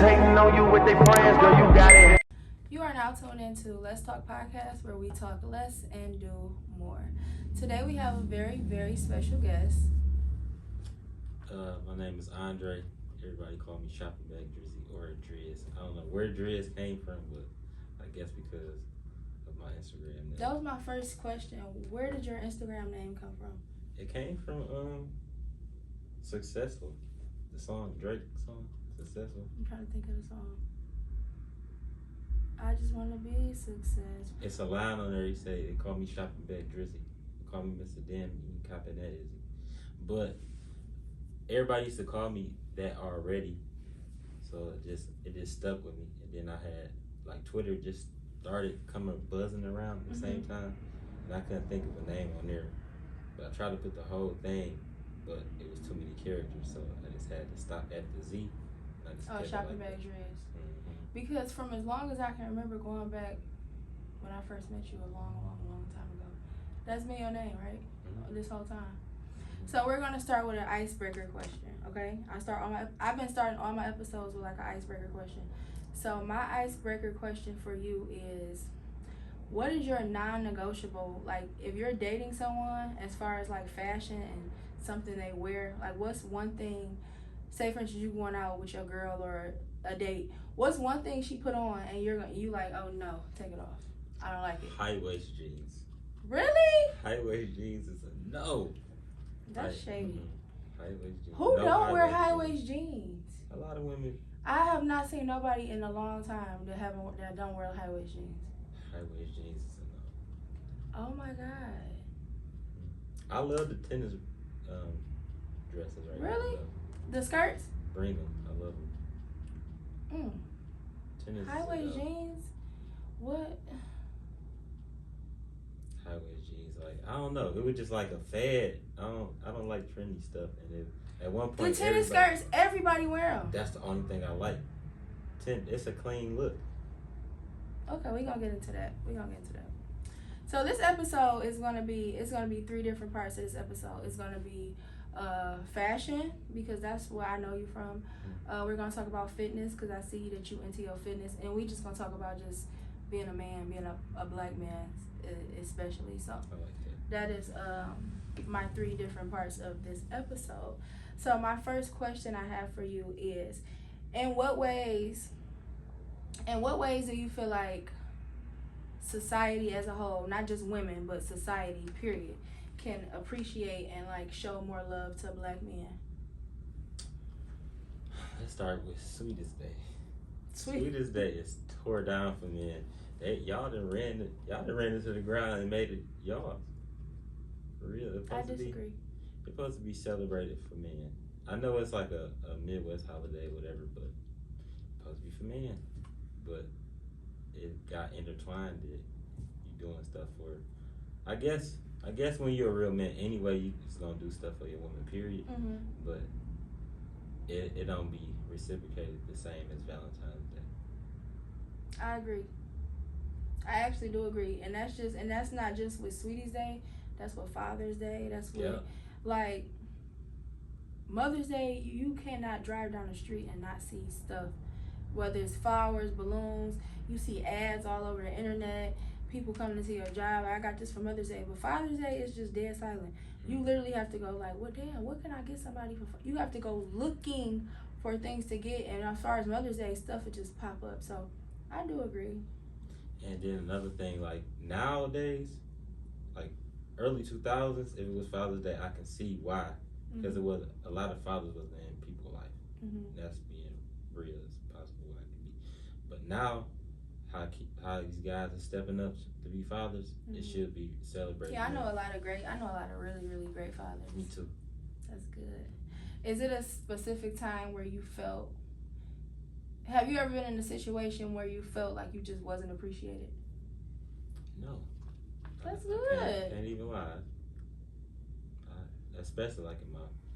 hating on you with their friends, girl, you got it. You are now tuned into Let's Talk Podcast, where we talk less and do more. Today we have a very, very special guest. My name is Andre. Everybody call me Shopping Bag Drizzy or Driz. I don't know where Driz came from, but I guess because of my Instagram name. That was my first question. Where did your Instagram name come from? It came from Successful. The song, Drake song, Successful. I'm trying to think of the song. I just want to be successful. It's a line on there. They call me Shopping Bag Drizzy. They call me Mr. Damn, you can copy that, Izzy. But everybody used to call me that already, so it just stuck with me. And then I had like Twitter just started coming buzzing around at the same time, and I couldn't think of a name on there. But I tried to put the whole thing, but it was too many characters, so I just had to stop at the Z. Shopping Bag Driz. Because from as long as I can remember, going back when I first met you a long time ago, that's been your name, right? This whole time. So we're gonna start with an icebreaker question, okay? I've been starting all my episodes with like an icebreaker question. So my icebreaker question for you is, what is your non-negotiable? Like, if you're dating someone, as far as like fashion and something they wear, like what's one thing? Say for instance, you going out with your girl or a date. What's one thing she put on and you like, oh no, take it off. I don't like it. High waist jeans. Really? High waist jeans is a no. That's shady. High waist jeans. Who don't wear high waist jeans? A lot of women. I have not seen nobody in a long time that don't wear high waist jeans. High waist jeans is a no. Oh my god. I love the tennis dresses right now. Really? The skirts? Bring them. I love them. Tennis high waist jeans? What? High waist jeans, like I don't know. It was just like a fad. I don't like trendy stuff. And at one point, the tennis skirts, everybody wear them. That's the only thing I like. It's a clean look. Okay, we're gonna get into that. So this episode is gonna be 3 different parts of this episode. It's gonna be fashion, because that's where I know you from. We're gonna talk about fitness, because I see that you into your fitness, and we just gonna talk about just being a man, being a black man especially. So I like that is my 3 different parts of this episode. So my first question I have for you is, in what ways do you feel like society as a whole, not just women but society period, can appreciate and like show more love to black men? Let's start with Sweetest Day. Sweetest Day is tore down for men. Y'all done ran into the ground and made it y'all. For real. I disagree. It's supposed to be celebrated for men. I know it's like a Midwest holiday, whatever, but it's supposed to be for men. But it got intertwined that you doing stuff for. I guess when you're a real man anyway, you just gonna do stuff for your woman, period. But it don't be reciprocated the same as Valentine's Day. I agree. I actually do agree, and that's not just with Sweetie's Day. That's with Father's Day. That's with like Mother's Day. You cannot drive down the street and not see stuff, whether it's flowers, balloons. You see ads all over the internet. People coming to your job. I got this for Mother's Day, but Father's Day is just dead silent. You literally have to go like, well, damn, what can I get somebody for? You have to go looking for things to get, and as far as Mother's Day, stuff would just pop up. So I do agree. And then another thing, like nowadays, like early 2000s, if it was Father's Day, I can see why, because it was a lot of fathers wasn't in people's life. That's being real as possible I can be. But now, how these guys are stepping up to be fathers, it should be celebrated. Yeah, I know a lot of really, really great fathers. Me too. That's good. Is it a specific time where you felt, have you ever been in a situation where you felt like you just wasn't appreciated? No. That's good. I can't even lie. Especially like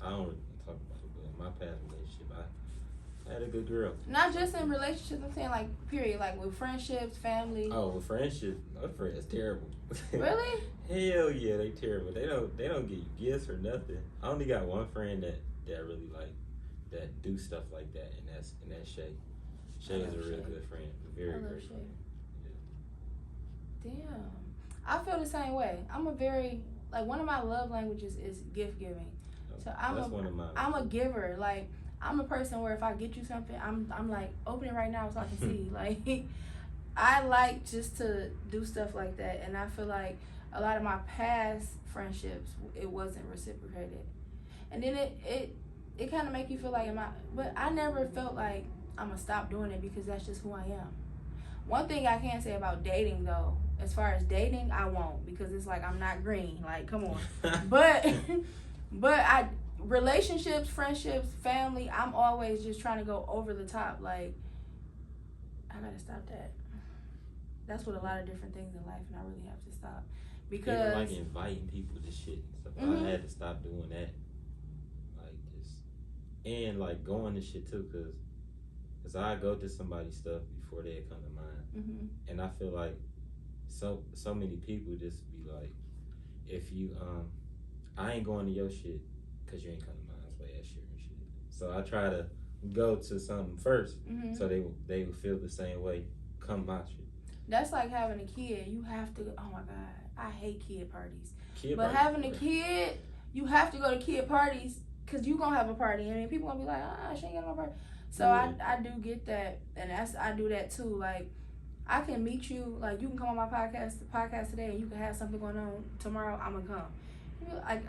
I don't really talk about it, but in my past relationship, I had a good girl. Not just in relationships, I'm saying like period, like with friendships, family. Oh, with friendship, my friend's terrible. Really? Hell yeah, they terrible. They don't give you gifts or nothing. I only got one friend that really like that do stuff like that, and that's Shay. Shay is a real good friend. Very I love great Shay. friend. Damn. I feel the same way. I'm a very, like, one of my love languages is gift giving. So That's one of mine. I'm a giver. Like, I'm a person where if I get you something, I'm like, open it right now so I can see. Like, I like just to do stuff like that, and I feel like a lot of my past friendships, it wasn't reciprocated, and then it kind of make you feel like but I never felt like I'm gonna stop doing it because that's just who I am. One thing I can say about dating though, as far as dating, I won't, because it's like I'm not green. Like, come on, but relationships, friendships, family, I'm always just trying to go over the top. Like, I gotta stop that. That's what a lot of different things in life, and I really have to stop. Because even like inviting people to shit and stuff. Mhm. I had to stop doing that. Like, just, and like going to shit too, cause I go to somebody's stuff before they come to mine. Mhm. And I feel like so many people just be like, if you I ain't going to your shit because you ain't come to mine, so that shit and shit. So I try to go to something first, Mhm. so they will feel the same way. Come my shit. That's like having a kid. You have to. Oh my god, I hate kid parties. Kid But party, having a kid, you have to go to kid parties because you gonna have a party. I mean, people gonna be like, she ain't got no party. So Yeah. I do get that, and I do that too. Like, I can meet you. Like, you can come on my podcast today, and you can have something going on tomorrow. I'm gonna come. You know, like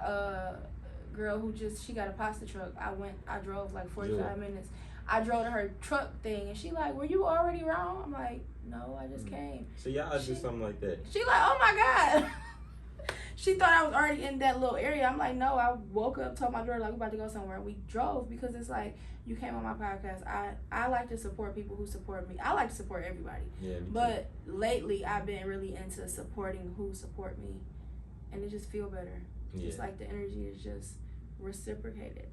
girl who she got a pasta truck. I drove like 45 minutes. I drove to her truck thing, and she like, were you already wrong? I'm like, no, I just came. So y'all do something like that. She like, oh my god. She thought I was already in that little area. I'm like, no, I woke up, told my daughter like, we about to go somewhere, and we drove, because it's like, you came on my podcast. I like to support people who support me. I like to support everybody. Yeah. But lately, I've been really into supporting who support me, and it just feel better. Yeah. It's like the energy is just reciprocated.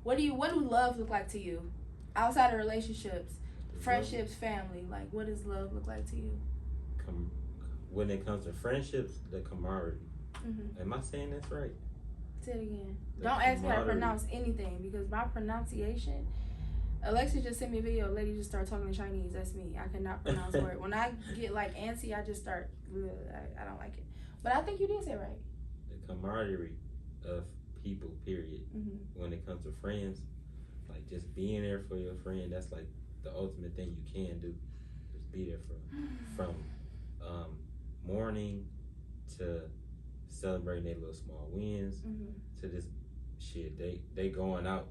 What do love look like to you? Outside of relationships, friendships, family, like, what does love look like to you? When it comes to friendships, the camaraderie. Mm-hmm. Am I saying that's right? Say it again. The Don't ask me how to camaraderie. pronounce anything, because my pronunciation. Alexa just sent me a video. A lady just started talking in Chinese. That's me. I cannot pronounce a word. When I get like antsy, I just start. I don't like it. But I think you did say it right. The camaraderie of people, period. Mm-hmm. When it comes to friends, like, just being there for your friend, that's like the ultimate thing you can do. Just be there from morning to celebrating their little small wins, Mm-hmm. to this shit. They going out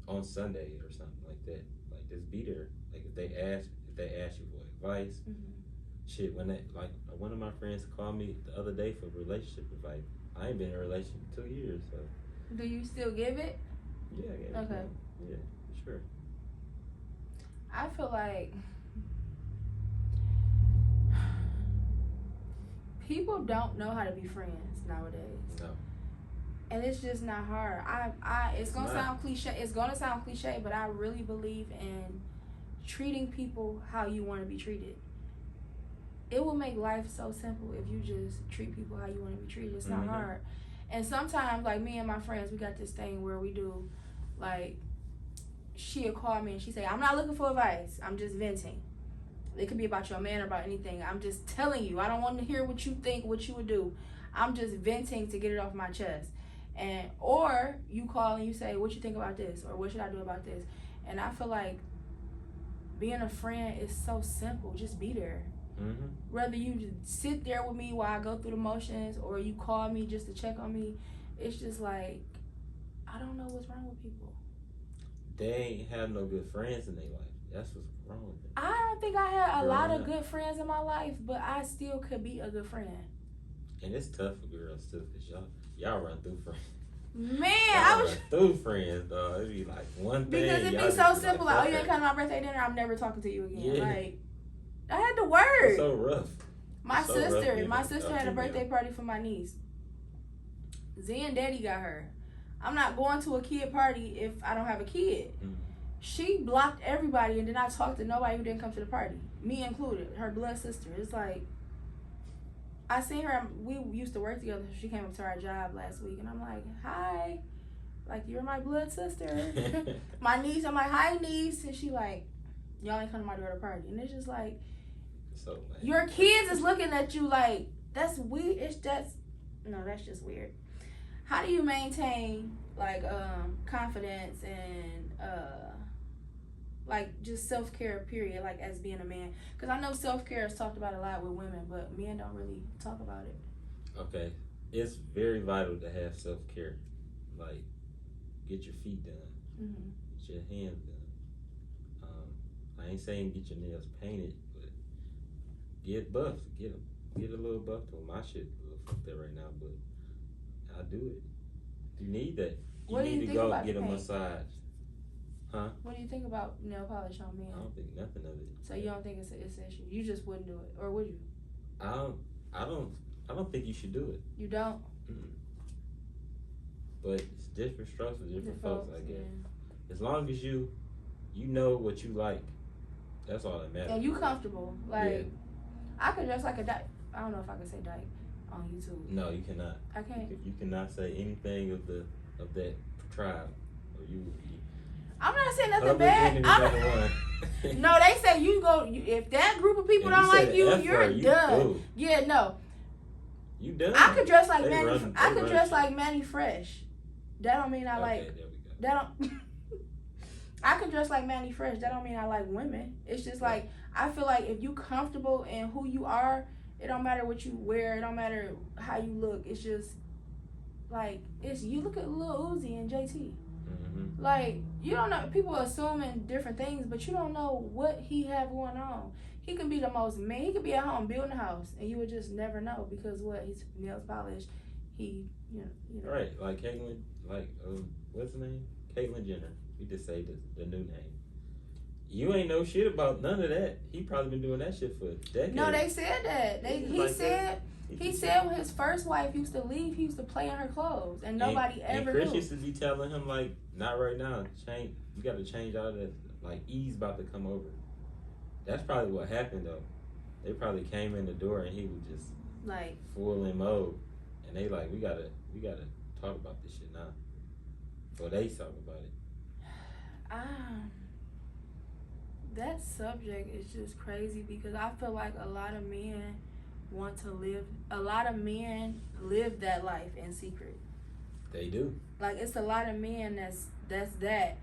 on Sunday or something like that. Like, just be there. Like, if they ask you for advice, Mm-hmm. shit. When like one of my friends called me the other day for relationship advice. I ain't been in a relationship in 2 years, so. Do you still give it? Yeah, I get it. Okay. Yeah, for sure. I feel like people don't know how to be friends nowadays. No. And it's just not hard. It's gonna sound cliche. It's gonna sound cliche, but I really believe in treating people how you want to be treated. It will make life so simple if you just treat people how you want to be treated. It's not Mhm. hard. And sometimes, like, me and my friends, we got this thing where we do, like, she'll call me and she say, I'm not looking for advice. I'm just venting. It could be about your man or about anything. I'm just telling you. I don't want to hear what you think, what you would do. I'm just venting to get it off my chest. Or you call and you say, what you think about this? Or what should I do about this? And I feel like being a friend is so simple. Just be there. Mm-hmm. Whether you just sit there with me while I go through the motions, or you call me just to check on me, it's just like, I don't know what's wrong with people. They ain't have no good friends in their life. That's what's wrong with them. I don't think I had a Growing lot of up. good friends in my life, but I still could be a good friend. And it's tough for girls too, cause y'all run through friends. Man, Y'all I was run through friends, dog. It'd be like one thing. because it'd y'all be just so be simple. Like, Like, oh, fuck you ain't that. come to my birthday dinner, I'm never talking to you again. Yeah. Like, I had to work. It's so rough. My so rough sister being my a sister had a female. birthday party for my niece. Z and Daddy got her. I'm not going to a kid party if I don't have a kid. Mm. She blocked everybody and did not talk to nobody who didn't come to the party, me included, her blood sister. It's like, I seen her, we used to work together. She came up to our job last week, and I'm like, hi, like, you're my blood sister. My niece, I'm like, hi, niece, and she like, Y'all ain't come to my daughter's party. And it's just like, So man. your kids is looking at you like, that's weird. That's just weird. How do you maintain like confidence and like just self-care period, like as being a man? Because I know self-care is talked about a lot with women, but men don't really talk about it. Okay, it's very vital to have self-care. Like, get your feet done, get your hands done. I ain't saying get your nails painted, but get buffed, get a little buffed on. My shit a little fucked up right now, but I do it. You need that. What do you need to think go about get a paint? massage. Huh? What do you think about nail polish on men? I don't think nothing of it. So you don't think it's an issue? You just wouldn't do it, or would you? I don't think you should do it. You don't? Mm-mm. But it's different strokes for different folks, I guess. Yeah. As long as you know what you like, that's all that matters. And you comfortable. Like, I could dress like a dyke. I don't know if I can say dyke on YouTube. No, you cannot. I can't. You cannot say anything of that tribe, or you. I'm not saying nothing bad. No, they say if that group of people don't like you, you're done. Cool. Yeah, no. You done. I could dress like Manny Fresh. That don't mean I like. There we go. That don't. I could dress like Manny Fresh. That don't mean I like women. It's just like, I feel like if you comfortable in who you are, it don't matter what you wear. It don't matter how you look. It's just like, you look at Lil Uzi and JT. Mm-hmm. Like, you don't know, people assuming different things, but you don't know what he have going on. He could be the most man. He could be at home building a house, and you would just never know because his nails polished. He, you know. Right, like Caitlyn, what's her name? Caitlyn Jenner. We just say the new name. You ain't know shit about none of that. He probably been doing that shit for decades. No, they said that. He said when his first wife used to leave, he used to play in her clothes, and nobody ever knew. And Chris used to be telling him, like, not right now. Change. You got to change all that. Like, E's about to come over. That's probably what happened, though. They probably came in the door and he was just like full in mode, and they like, we gotta talk about this shit now. Or they talk about it. That subject is just crazy because I feel like a lot of men live that life in secret. They do. Like, it's a lot of men that's that,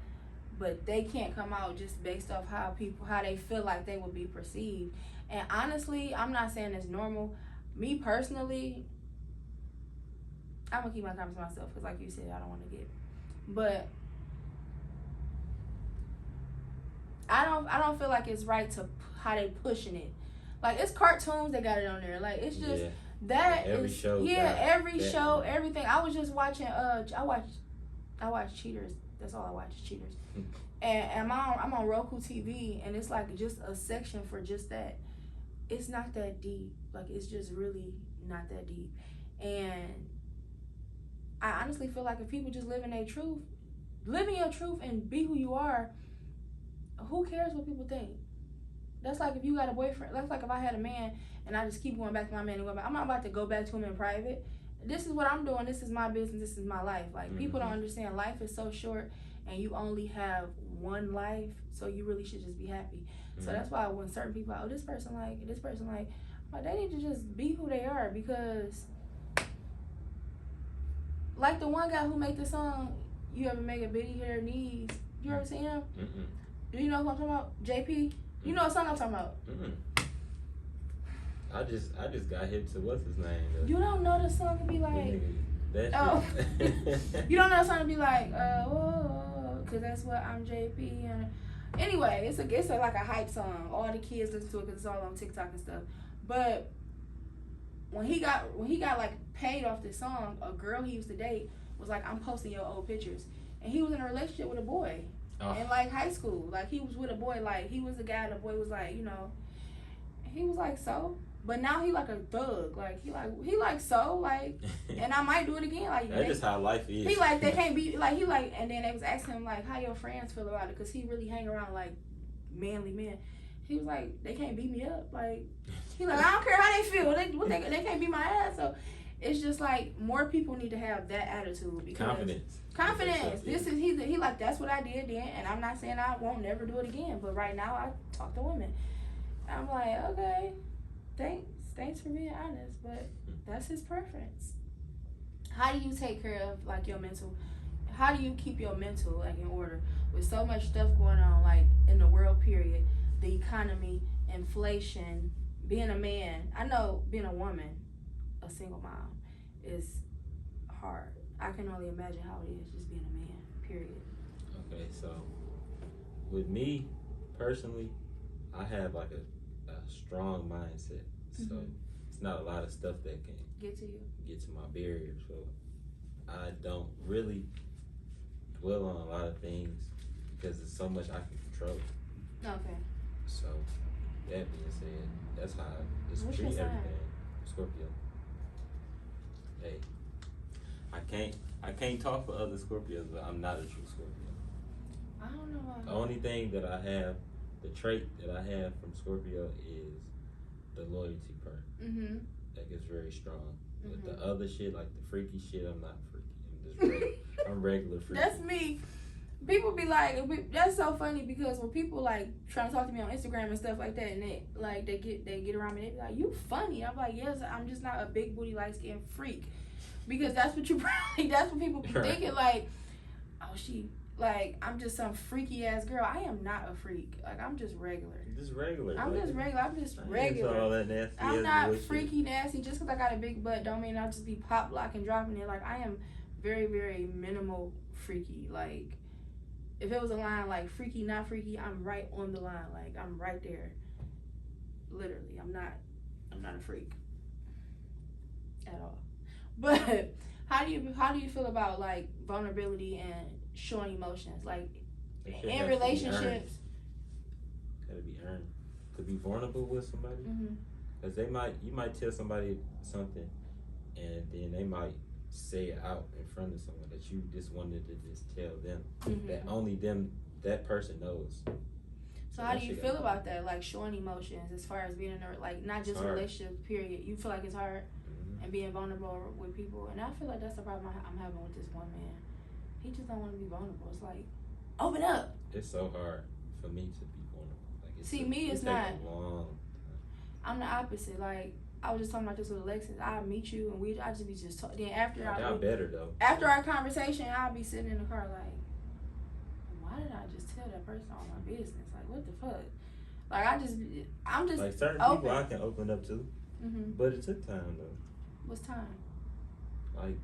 but they can't come out just based off how they feel like they would be perceived. And honestly, I'm not saying it's normal. Me personally, I'm gonna keep my comments to myself because, like you said, I don't want to get. But I don't feel like it's right to how they pushing it. Like, it's cartoons that got it on there. Like, it's just every show, everything. I was just watching. I watch Cheaters. That's all I watch is Cheaters. And I'm on Roku TV, and it's like just a section for just that. It's not that deep. Like, it's just really not that deep. And I honestly feel like if people just live in your truth and be who you are, who cares what people think? That's like if you got a boyfriend. That's like if I had a man and I just keep going back to my man and going back. I'm not about to go back to him in private. This is what I'm doing. This is my business. This is my life. Like, people don't understand. Life is so short, and you only have one life, so you really should just be happy. So that's why when certain people are, this person like, they need to just be who they are, because like the one guy who made the song, You Ever Make a Bitty Hit Her Knees? You ever seen him? Do you know who I'm talking about? JP? You know what song I'm talking about? I just got hit to what's his name though. You don't know the song to be like, you don't know the song to be like, cause that's what I'm JP. And anyway, it's like a hype song. All the kids listen to it because it's all on TikTok and stuff. But when he got like paid off this song, a girl he used to date was like, I'm posting your old pictures, and he was in a relationship with a boy in like high school. Like, he was with a boy, like he was the guy, and the boy was like, he was like, so. But now he like a thug. Like, he like so, like, and I might do it again. Like, that's just how life is. He like, they can't be like, and then they was asking him like, how your friends feel about it, because he really hang around like manly men. He was like, they can't beat me up. Like, he like, I don't care how they feel. They can't beat my ass. So it's just like more people need to have that attitude because Confidence. This is he like that's what I did then, and I'm not saying I won't never do it again. But right now I talk to women. I'm like, okay, thanks for being honest, but that's his preference. How do you take care of like your mental? How do you keep your mental like in order with so much stuff going on like in the world period, the economy, inflation, being a man? I know being a woman, a single mom, is hard. I can only imagine how it is just being a man. Period. Okay, so with me personally, I have like a strong mindset, so it's not a lot of stuff that can Get to you. Get to my barrier. So I don't really dwell on a lot of things because there's so much I can control. Okay. So that being said, that's how I just What's treat your sign? everything. Scorpio. Hey, I can't talk for other Scorpios, but I'm not a true Scorpio. I don't know why. The only thing that I have, the trait that I have from Scorpio is the loyalty part. Mhm. That gets very strong. But the other shit, like the freaky shit, I'm not freaky. I'm just regular. I'm regular freaky. That's me. People be like, that's so funny because when people like trying to talk to me on Instagram and stuff like that, and they get around me, they be like, "You funny." I'm like, "Yes, I'm just not a big booty light skinned freak," because that's what people be thinking. Like, oh, she like I'm just some freaky ass girl. I am not a freak. Like I'm just regular. Just regular. I'm just regular. I'm just I ain't regular. all that nasty I'm ass not bullshit. freaky nasty. Just because I got a big butt don't mean I'll just be pop locking dropping it. Like I am very, very minimal freaky. Like if it was a line like freaky, not freaky, I'm right on the line. Like I'm right there. Literally, I'm not a freak at all. But how do you feel about like vulnerability and showing emotions? Like in relationships. Gotta be earned. To be vulnerable with somebody, because you might tell somebody something, and then they might say it out in front of someone that you just wanted to just tell them that only that person knows. So how do you feel about that? Like showing emotions as far as being in a like not just relationships, period. You feel like it's hard and being vulnerable with people, and I feel like that's the problem I'm having with this one man. He just don't want to be vulnerable. It's like open up. It's so hard for me to be vulnerable. Like it's not. A long time. I'm the opposite. Like I was just talking about this with Alexis. I'll meet you and I just be just talking. Then after better though. After our conversation, I'll be sitting in the car like, why did I just tell that person all my business? Like what the fuck? Like I'm just like certain open. people I can open up to, but it took time though. What's time? Like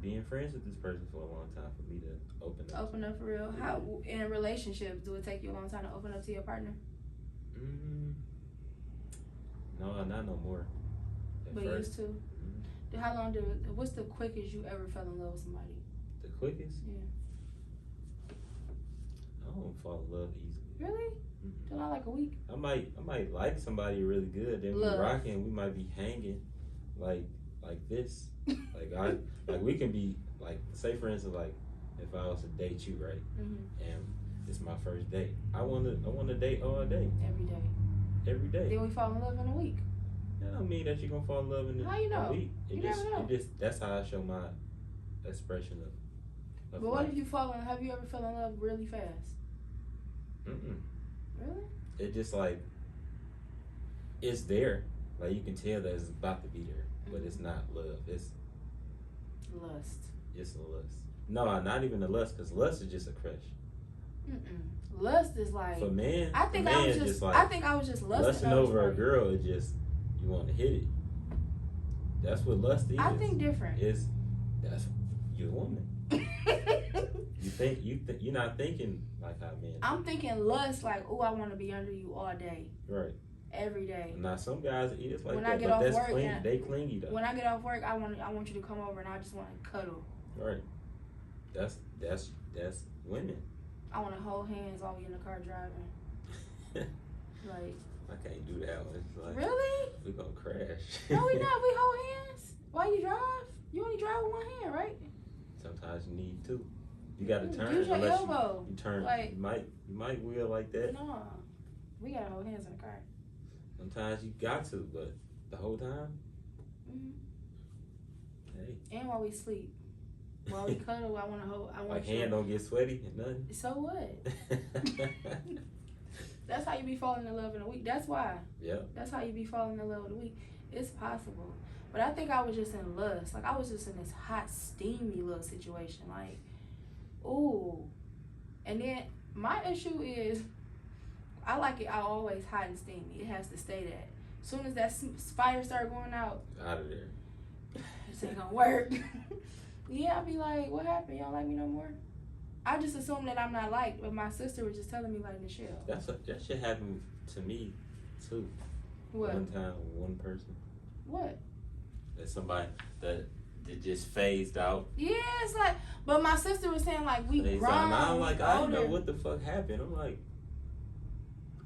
being friends with this person for a long time for me to open up. Open up for real? How in relationships do it take you a long time to open up to your partner? No, not no more. But used to. What's the quickest you ever fell in love with somebody? The quickest? Yeah. I don't fall in love easily. Really? Till not like a week. I might like somebody really good. Then we rocking. We might be hanging, like this. like we can be like, say for instance, like if I was to date you, right? And it's my first date. I want to date all day. Every day. Then we fall in love in a week. That don't mean that you're gonna fall in love in how you know? A week. You never know. That's how I show my expression of but what life. If you fall in? Have you ever fell in love really fast? Really? It just like it's there. Like you can tell that it's about to be there, but it's not love. It's lust. It's a lust. No, not even a lust, because lust is just a crush. Lust is like for men. I think I was just lusting over a girl. It just you want to hit it. That's what lust is. I think different. That's you're a woman. You're not thinking like how men. I'm thinking lust like, oh, I want to be under you all day. Right. Every day. Now some guys it is like when that, I get but off that's work, they clingy though. When I get off work, I want you to come over and I just want to cuddle. Right. That's women. I want to hold hands while we in the car driving. Like. I can't do that one. It's like, really? We gonna crash. No, we not. We hold hands. Why you drive? You only drive with one hand, right? Sometimes you need two. You gotta turn. Use your elbow. You turn. Like, you might wheel like that. No, we gotta hold hands in the car. Sometimes you got to, but the whole time. Hey. And while we sleep. While we cuddle, I want to hold. I want Like hand don't get sweaty and nothing. So what? That's how you be falling in love in a week. That's why. Yep. That's how you be falling in love in a week. It's possible. But I think I was just in lust. Like, I was just in this hot, steamy little situation. Like, ooh. And then my issue is, I like it always hot and steamy. It has to stay that. As soon as that fire start going out of there. This ain't gonna work. Yeah, I'll be like, what happened? Y'all like me no more? I just assume that I'm not liked, but my sister was just telling me like, Michelle. That shit happened to me too. What? One time, one person. What? That somebody that just phased out. Yeah, it's like, but my sister was saying like we Phased grown. out. And I'm like, I don't older. know what the fuck happened. I'm like,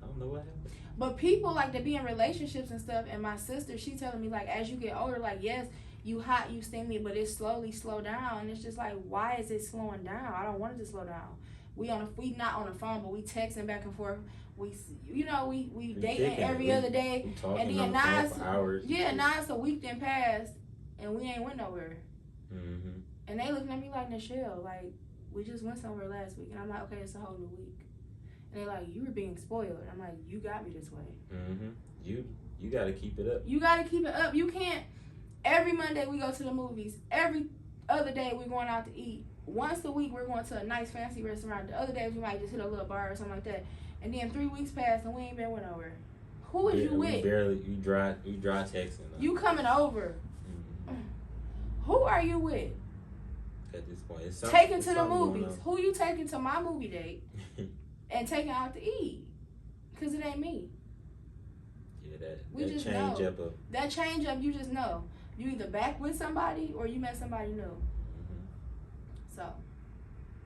I don't know what happened. But people like to be in relationships and stuff, and my sister, she telling me like, as you get older, like yes, you hot, you steamy, but it slowly slow down, and it's just like, why is it slowing down? I don't want it to slow down. We not on the phone, but we texting back and forth. We dating every other day, and then now it's now it's a week then passed, and we ain't went nowhere. Mm-hmm. And they looking at me like, Nichelle, like we just went somewhere last week, and I'm like, okay, it's a whole new week. And they're like, you were being spoiled. I'm like, you got me this way. Mm-hmm. You got to keep it up. You got to keep it up. You can't. Every Monday we go to the movies. Every other day we're going out to eat. Once a week we're going to a nice fancy restaurant. The other days we might just hit a little bar or something like that. And then 3 weeks pass and we ain't been nowhere. Who is you with? You dry texting. You coming over. Mm-hmm. Who are you with? At this point, it's taking to the movies. Who you taking to my movie date and taking out to eat? Because it ain't me. Yeah, that just change know. up of That change up, you just know. You either back with somebody or you met somebody new. Mm-hmm. So,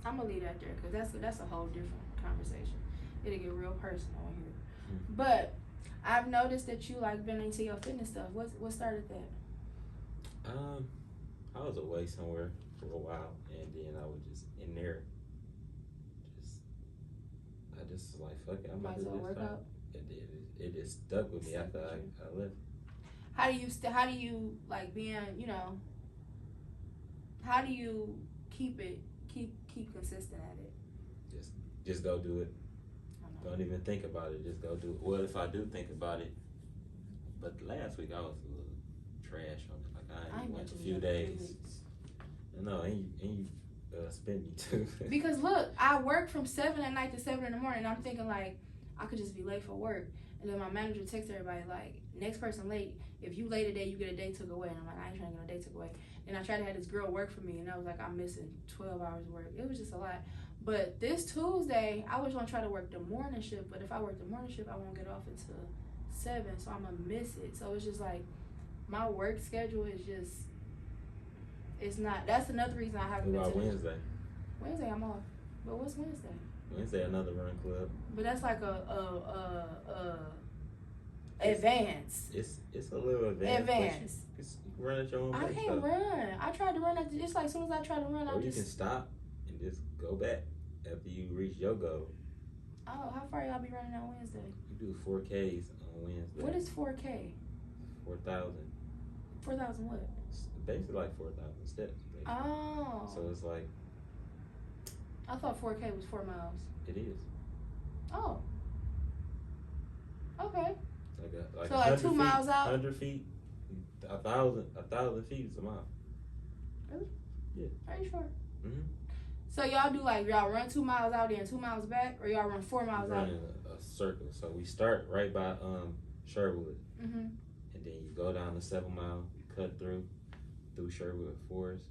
I'm going to leave that there because that's a whole different conversation. It'll get real personal on here. Mm-hmm. But I've noticed that you like been into your fitness stuff. What started that? I was away somewhere for a while, and then I was just in there. I just was like, fuck it, I'm about to do this. Work out? It just stuck with me after I left. How do you like being, how do you keep consistent at it? Just go do it. Don't even think about it. Just go do it. Well, if I do think about it, but last week I was a little trash on it. Like I went a few days. No, and you spent me too. Because look, I work from 7 at night to 7 in the morning. And I'm thinking like I could just be late for work, and then my manager texts everybody like, next person late. If you late a day, you get a day took away. And I'm like, I ain't trying to get a day took away. And I tried to have this girl work for me, and I was like, I'm missing 12 hours of work. It was just a lot. But this Tuesday, I was gonna try to work the morning shift. But if I work the morning shift, I won't get off until 7, so I'm gonna miss it. So it's just like my work schedule is just. It's not. That's another reason I haven't been to Wednesday? Wednesday I'm off. But what's Wednesday? Wednesday another run club. But that's like advance. It's a little advanced. You can run at your own pace. I can't run. I tried to run at it's like as soon as I try to run, or you can stop and just go back after you reach your goal. Oh, how far y'all be running on Wednesday? You do 4Ks on Wednesday. What is 4K? 4,000. 4,000 what? It's basically like 4,000 steps. Basically. Oh. So it's like. I thought 4K was 4 miles. It is. Oh. Okay. So like 2 miles out. 100 feet. 1,000 feet is a mile. Really? Yeah. Are you sure? Mhm. So y'all do like y'all run 2 miles out there and 2 miles back, or y'all run 4 miles out? Running a circle. So we start right by Sherwood, Mhm. and then you go down to 7 Mile. You cut through Sherwood Forest,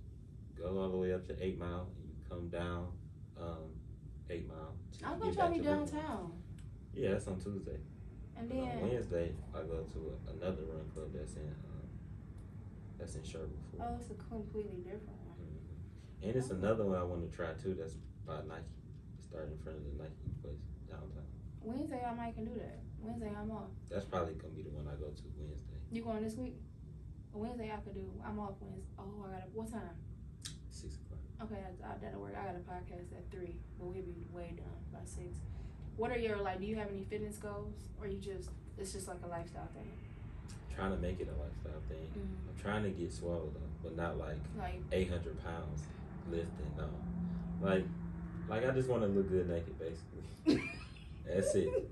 go all the way up to 8 Mile, and you come down 8 Mile. I thought y'all be downtown. Yeah, that's on Tuesday. And then on Wednesday, I go to another run club that's in Sherwood Forest. oh, it's a completely different one. Mm-hmm. And it's another one I want to try too. That's by Nike. Start in front of the Nike place downtown. Wednesday I might can do that. Wednesday I'm off. That's probably gonna be the one I go to Wednesday. You going this week? Wednesday I could do. I'm off Wednesday. Oh, I gotta. What time? 6 o'clock. Okay, that'll work. I got a podcast at 3, but we'll be way done by 6. What are your do you have any fitness goals, or it's just like a lifestyle thing? trying to make it a lifestyle thing. Mm-hmm. I'm trying to get swole though, but not like 800 pounds lifting. No, like I just want to look good naked, basically. That's it.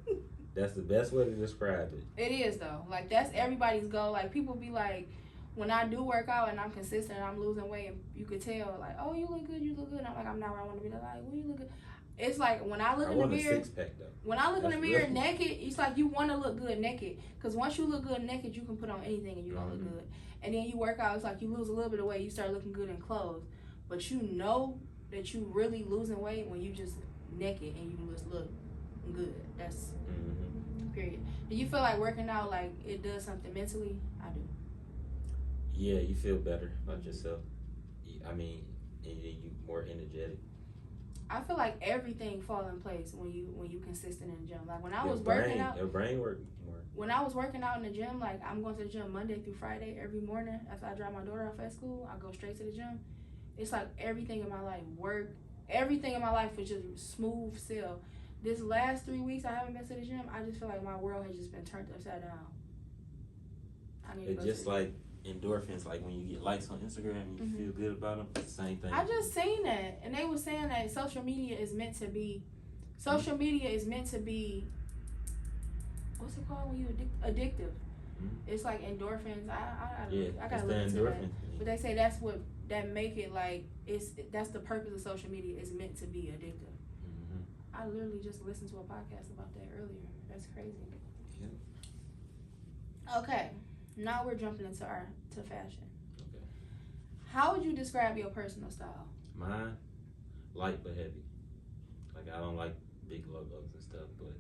That's the best way to describe it. It is though. Like that's everybody's goal. Like people be like, when I do work out and I'm consistent and I'm losing weight, and you could tell like, oh, you look good, you look good. And I'm like, I'm not where I want to be. They're like, well, you look good. It's like when I look in the mirror. A 6-pack though. When I look in the mirror real. naked, it's like you want to look good naked. Because once you look good naked, you can put on anything and you're going to look good. And then you work out, it's like you lose a little bit of weight, you start looking good in clothes. But you know that you really losing weight when you just naked and you just look good. That's period. Do you feel like working out, like it does something mentally? I do. Yeah, you feel better about yourself. I mean, and you more energetic. I feel like everything falls in place when you consistent in the gym. Like when I was working out, your brain work more. When I was working out in the gym, like I'm going to the gym Monday through Friday every morning. After I drop my daughter off at school, I go straight to the gym. It's like everything in my life everything in my life was just smooth sail. This last 3 weeks I haven't been to the gym. I just feel like my world has just been turned upside down. I need to It's go just like endorphins, like when you get likes on Instagram and you feel good about them. It's the same thing. I just seen that, and they were saying that social media is meant to be what's it called when you addictive? It's like endorphins. I gotta look into that. But they say that's what that make it like that's the purpose of social media is meant to be addictive. I literally just listened to a podcast about that earlier. That's crazy. Yeah. Okay, now we're jumping into fashion. Okay. How would you describe your personal style? Mine, light but heavy. Like I don't like big logos and stuff, but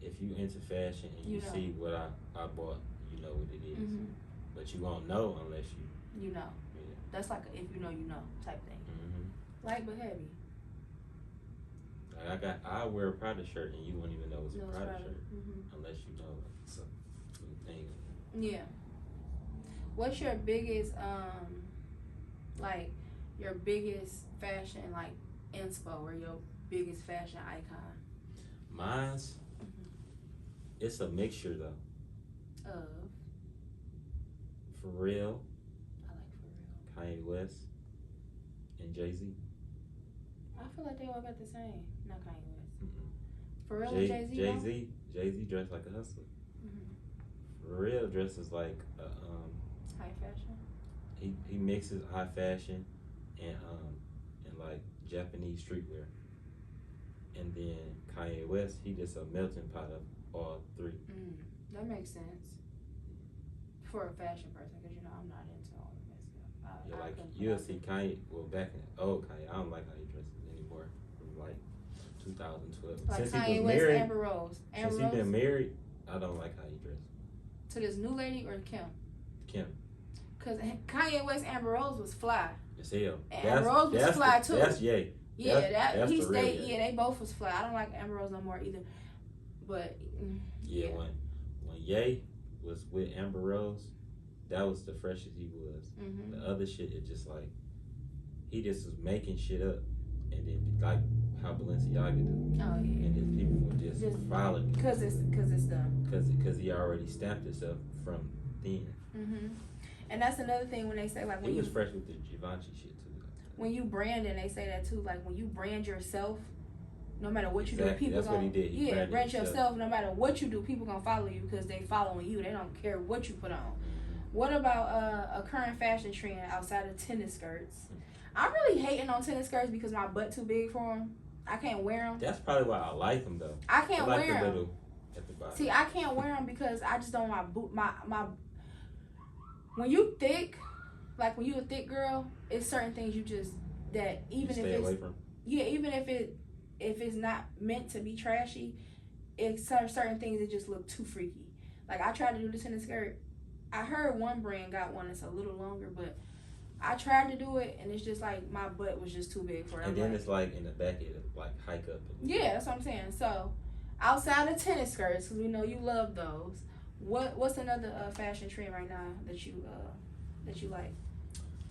if you into fashion and you see what I bought, you know what it is. But you won't know unless you know. Yeah. That's like a if you know type thing. Light but heavy. Like I wear a Prada shirt and you won't even know it's a Prada shirt unless you know it's a thing. Yeah. What's your biggest your biggest fashion like inspo or your biggest fashion icon? Mine's it's a mixture though. Of Pharrell. I like Pharrell. Kanye West and Jay-Z. I feel like they all got the same. Not Kanye West. Pharrell and Jay-Z. Jay-Z dressed like a hustler. Pharrell dresses like a, high fashion. He mixes high fashion and like Japanese streetwear. And then Kanye West, he just a melting pot of all three. That makes sense for a fashion person, because I'm not into all of that stuff. Like you'll see Kanye. Well, back in old Kanye, I don't like how he dresses anymore. From like 2012. Like since Kanye he was West, married, Amber Rose. Since he been married, I don't like how he dresses. To this new lady or Kim? Kim. Cause Kanye West, Amber Rose was fly. As hell. And Amber Rose was fly too. That's Ye. Yeah, that's he the real stayed. Ye. Yeah, they both was fly. I don't like Amber Rose no more either. But yeah, when Ye was with Amber Rose, that was the freshest he was. The other shit, it just like he just was making shit up, and then like how Balenciaga do. Oh yeah. And then people would just follow him because it's done. Because he already stamped himself from then. And that's another thing when they say like when he was fresh with the Givenchy shit too. When you brand, and they say that too, like when you brand yourself, no matter what you do, people that's what he did. He brand yourself. No matter what you do, people gonna follow you because they following you. They don't care what you put on. What about a current fashion trend outside of tennis skirts? I'm really hating on tennis skirts because my butt too big for them. I can't wear them. That's probably why I like them though. I can't like wear the them. little at the bottom. See, I can't wear them because I just don't want my. When you thick, like when you a thick girl, it's certain things you just that even if stay it's away from. Yeah, even if it's not meant to be trashy, it's certain things that just look too freaky. Like I tried to do this in a skirt. I heard one brand got one that's a little longer, but I tried to do it and it's just like my butt was just too big for it. And then it's like in the back it like hike up. Yeah, that's what I'm saying. So outside of tennis skirts, because we know you love those, what's another fashion trend right now that you like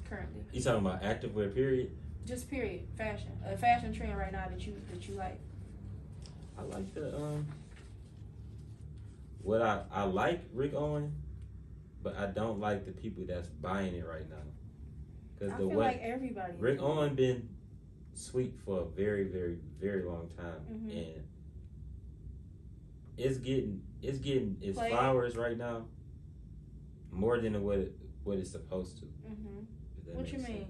currently? You talking about activewear period? Just period fashion. A fashion trend right now that you like. I like the what I like Rick Owen but I don't like the people that's buying it right now. Cause I the feel way like everybody. Rick Owen been sweet for a very, very, very long time, and it's getting its Play. flowers right now more than what it's supposed to. What you mean? Sense.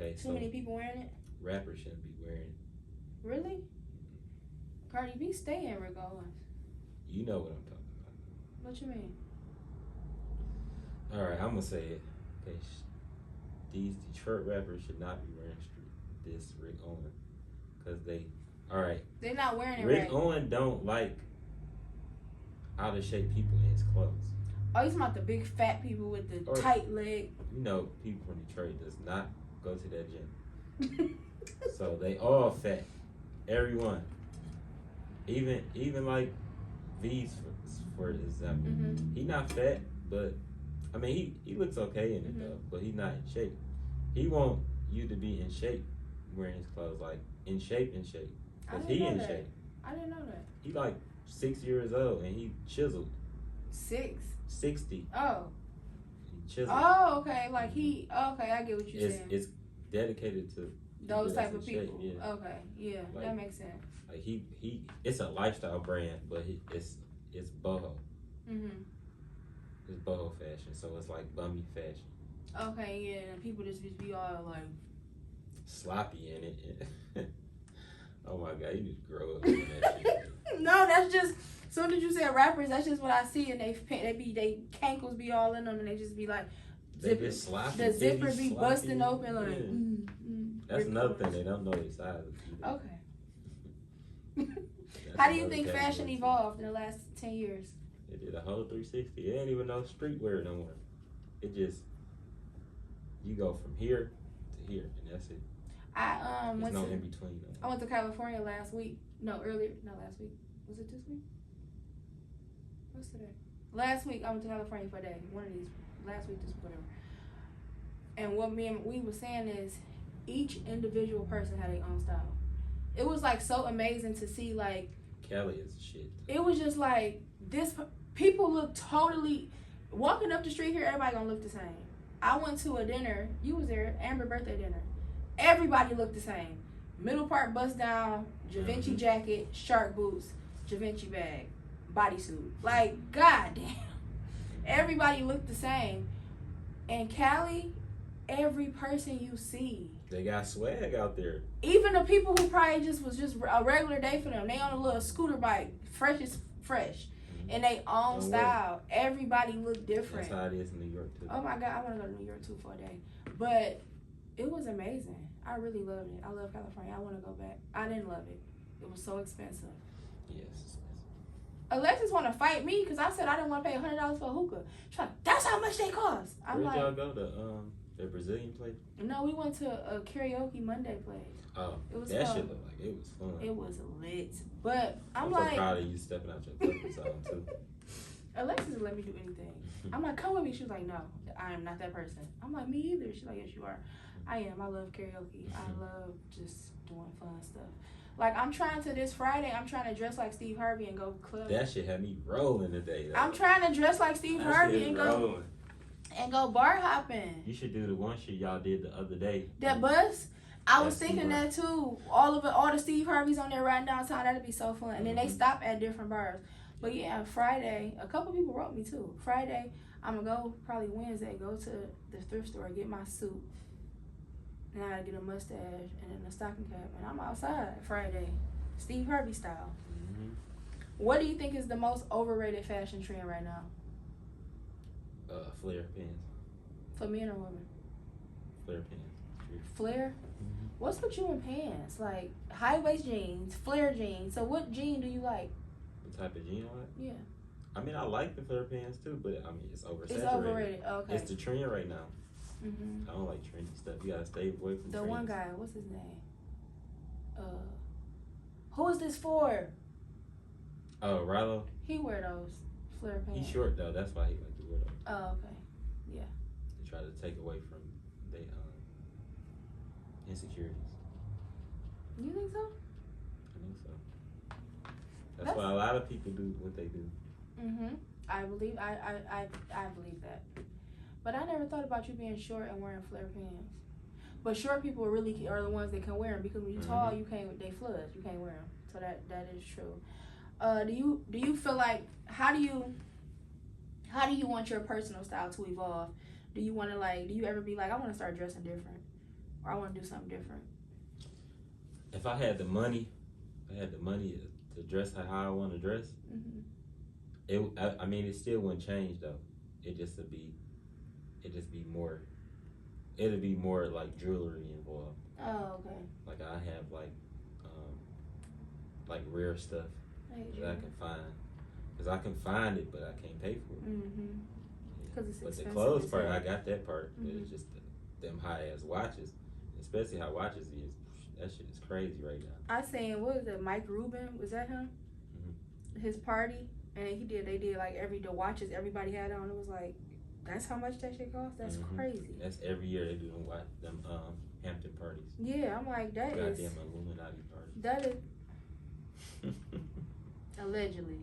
Okay, Too many people wearing it? Rappers shouldn't be wearing it. Really? Cardi B stay in Rick Owens. You know what I'm talking about. What you mean? All right, I'm gonna say it. Okay, these Detroit rappers should not be wearing this Rick Owen, cause all right. They're not wearing it Rick right. Owen don't like out of shape people in his clothes. Oh, he's about the big fat people with the tight leg. You know, people from Detroit does not go to that gym. So they all fat. Everyone. Even like V's for example. He not fat, but I mean he looks okay in it though, but he's not in shape. He want you to be in shape wearing his clothes, like in shape. Cause he in shape. I didn't know that. He like 6 years old and he chiseled. 60. Oh. He chiseled. Oh, okay. Like okay, I get what you're saying. It's dedicated to those type of people. Shape, yeah. Okay, yeah, like, that makes sense. Like he it's a lifestyle brand, but it's boho. It's boho fashion, so it's like bummy fashion. Okay, yeah, and people just be all like sloppy in it. Oh my god, you need to grow up doing that shit. No, that's just. Soon as you said rappers, that's just what I see, and they cankles be all in them, and they just be like, they just sloppy. The zipper be busting open like. That's another thing, they don't know their size. Okay. How do you think fashion evolved in the last 10 years? It did a whole 360. It ain't even no streetwear no more. It just you go from here to here, and that's it. There's no in between. I went to California last week. Not last week. Was it this week? What's today? Last week I went to California for a day. One of these. Last week, this whatever. And what we were saying is, each individual person had their own style. It was like so amazing to see. Like Cali is shit. It was just like this. People look totally. Walking up the street here, everybody gonna look the same. I went to a dinner. You was there, Amber birthday dinner. Everybody looked the same. Middle part bust down, Givenchy jacket, shark boots, Givenchy bag, bodysuit. Like, goddamn. Everybody looked the same. And Cali, every person you see. They got swag out there. Even the people who probably was just a regular day for them. They on a little scooter bike, fresh as fresh. In their own style. Everybody looked different. That's how it is in New York too. Oh my God, I want to go to New York too for a day. But it was amazing. I really loved it. I love California. I want to go back. I didn't love it. It was so expensive. Yes, expensive. Alexis want to fight me because I said I didn't want to pay $100 for a hookah. She's like, that's how much they cost. I'm Where'd y'all go? The Brazilian place? No, we went to a karaoke Monday place. Oh, it was that fun. shit looked like it was fun. It was lit. But I'm so like, proud of you stepping out your comfort zone too. Alexis let me do anything. I'm like, come with me. She was like, no, I am not that person. I'm like, me either. She's like, yes, you are. I am. I love karaoke. I love just doing fun stuff. Like, this Friday, I'm trying to dress like Steve Harvey and go club. That shit had me rolling today, though. I'm trying to dress like Steve Harvey and go bar hopping. You should do the one shit y'all did the other day. That bus? I was thinking that too. All the Steve Harveys on there riding downtown, that'd be so fun. And then they stop at different bars. But yeah, Friday, a couple people wrote me too. Friday, I'm gonna go, probably Wednesday, go to the thrift store, get my suit. And I gotta get a mustache and then a stocking cap. And I'm outside Friday, Steve Harvey style. What do you think is the most overrated fashion trend right now? Flare pants. For men or women? Flare pants. Flare? What's with you in pants? Like high waist jeans, flare jeans. So what jean do you like? What type of jean I like? Yeah. I mean, I like the flare pants too, but I mean, it's oversaturated. It's overrated. Okay. It's the trend right now. I don't like trendy stuff. You gotta stay away from the trends. one guy. What's his name? Who is this for? Oh, Rilo. He wear those flare pants. He's short though. That's why he like to wear those. Oh, okay. Yeah. They try to take away from their insecurities. You think so? I think so. That's why a lot of people do what they do. I believe I believe that. But I never thought about you being short and wearing flare pants. But short people really are the ones that can wear them because when you're tall, you can't. They flood. You can't wear them. So that is true. Do you feel like how do you want your personal style to evolve? Do you want to do you ever be like I want to start dressing different, or I want to do something different? If I had the money, to dress how I want to dress, I mean, it still wouldn't change though. It'd just be more. It'd be more like jewelry involved. Oh, okay. Like I have like rare stuff that I can find, cause I can find it, but I can't pay for it. Cause it's but expensive. the clothes part, I got that part. But it's just them high ass watches, especially how watches is. That shit is crazy right now. I seen what was it, Mike Rubin? Was that him? His party, and they did like the watches everybody had on. It was like, that's how much that shit costs. That's crazy. That's every year they do them Hampton parties. Yeah, I'm like that goddamn is Illuminati party. that is allegedly.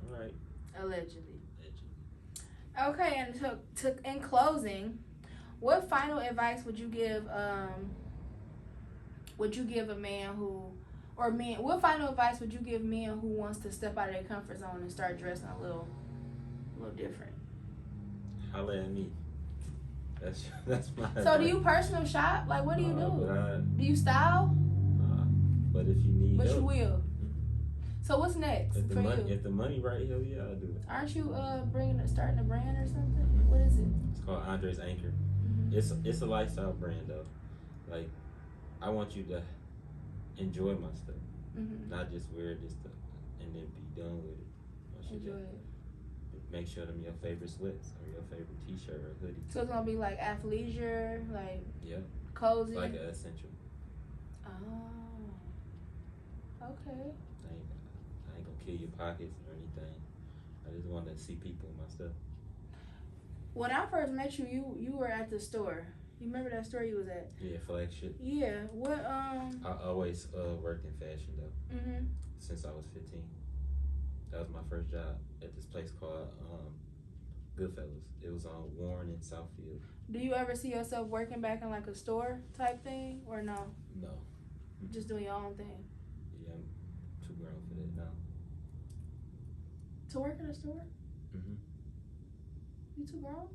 All right. Allegedly. Okay, and to in closing, what final advice would you give a man what final advice would you give men who wants to step out of their comfort zone and start dressing a little different? Holla at me. That's my So advice. do you personal shop? Like what do you do? Do you style? But if you need help, you will. So what's next if the for money, you? If the money right, hell yeah, I'll do it. Aren't you starting a brand or something? What is it? It's called Andre's Anchor. It's a lifestyle brand though. Like I want you to enjoy my stuff, not just wear it just to, and then be done with it. I want you Enjoy to it. make sure them your favorite sweats or your favorite t-shirt or hoodie. So it's gonna be like athleisure, like cozy. Like an essential. Oh. Okay. I ain't gonna kill your pockets or anything. I just want to see people in my stuff. When I first met you, you were at the store. You remember that store you was at? Yeah, flagship. Yeah. What I always worked in fashion though. Since I was 15. That was my first job at this place called Goodfellas. It was on Warren in Southfield. Do you ever see yourself working back in like a store type thing or no? No. Just doing your own thing. Yeah, I'm too grown for that now. To work in a store? You too grown?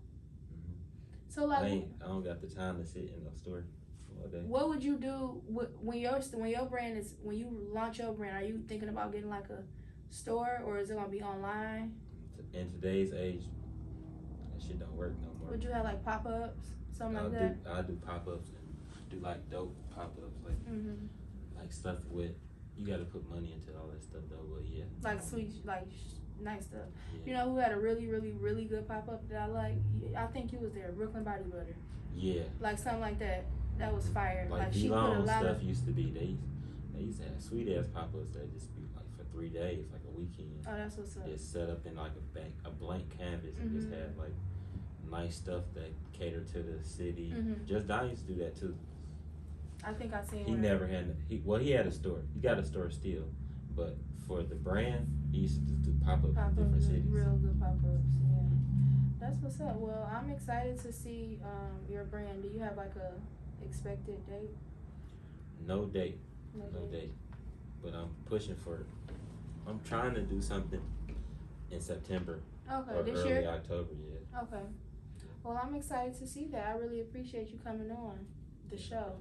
So I like, don't got the time to sit in a store all day. what would you do when your brand is when you launch your brand? Are you thinking about getting like a store or is it gonna be online? In today's age, that shit don't work no more. Would you have like pop-ups, something like that? I'll do pop-ups and do like dope pop-ups, like stuff with. You got to put money into all that stuff though, but yeah. Like sweet, like nice stuff. Yeah. You know who had a really, really, really good pop-up that I like? I think you was there, Brooklyn Body Butter. Yeah. Like something like that. That was fire. Like she put a D-Long lot stuff of. used to be. They used to have sweet ass pop-ups that just be like for 3 days, like a weekend. Oh, that's what's up. Just set up in like a blank canvas and just have like nice stuff that cater to the city. Just Don used to do that too. I think I seen. He never had. He had a store. He got a store still, but for the brand, he used to just do pop-ups in different cities. Real good pop-ups. Yeah, that's what's up. Well, I'm excited to see your brand. Do you have like a expected date? No date. No date. But I'm pushing for it. I'm trying to do something in September. Okay, or this early year? October, yeah. Okay. Well, I'm excited to see that. I really appreciate you coming on the show.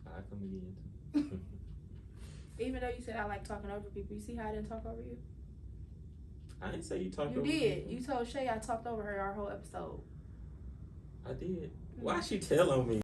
I come again too. Even though you said I like talking over people, you see how I didn't talk over you? I didn't say you talked You over did. people. You told Shay I talked over her our whole episode. I did. Why she tell on me?